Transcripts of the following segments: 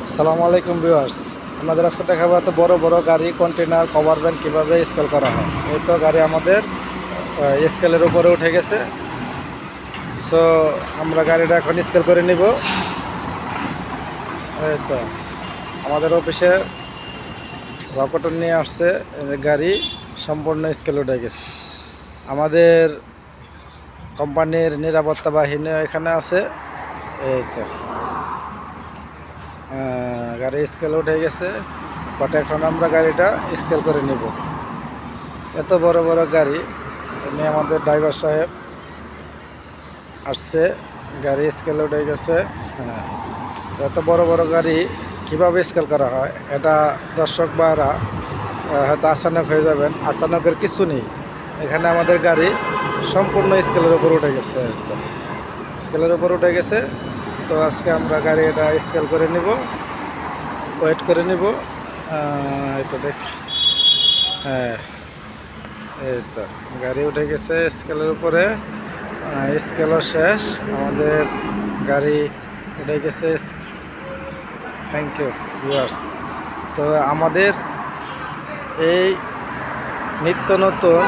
আসসালামু আলাইকুম ভিউয়ার্স, আমাদের আজকে দেখাবো এত বড় বড় গাড়ি কন্টেনার কভার ভ্যান কীভাবে স্কেল করা হয়। এই তো গাড়ি আমাদের স্কেলের উপরে উঠে গেছে। সো আমরা গাড়িটা এখন স্কেল করে নিব। এই তো আমাদের অফিসে রকটন নিয়ে আসছে, এই যে গাড়ি সম্পূর্ণ স্কেল উঠে গেছে। আমাদের কোম্পানির নিরাপত্তা বাহিনী এখানে আছে। এই তো গাড়ি স্কেল উঠে গেছে, বাট এখন আমরা গাড়িটা স্কেল করে নিব। এত বড় বড় গাড়ি এনে আমাদের ড্রাইভার সাহেব আসছে, গাড়ি স্কেল উঠে গেছে। হ্যাঁ, এত বড় বড় গাড়ি কীভাবে স্কেল করা হয় এটা দর্শক বারা হয়তো আচানক হয়ে যাবেন। আচানকের কিছু নেই, এখানে আমাদের গাড়ি সম্পূর্ণ স্কেলের উপর উঠে গেছে। স্কেলের উপর উঠে গেছে। তো আজকে আমরা গাড়ি এটা স্কেল করে নিব, ওয়েট করে নিব। এই তো দেখ, হ্যাঁ এই তো গাড়ি উঠে গেছে স্কেলের উপরে। স্কেলও শেষ, আমাদের গাড়ি উঠে গেছে। Thank you viewers. তো আমাদের এই নিত্য নতুন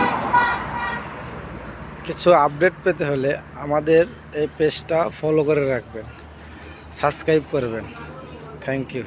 কিছু আপডেট পেতে হলে আমাদের এই পেজটা ফলো করে রাখবেন, সাবস্ক্রাইব করবেন। Thank you.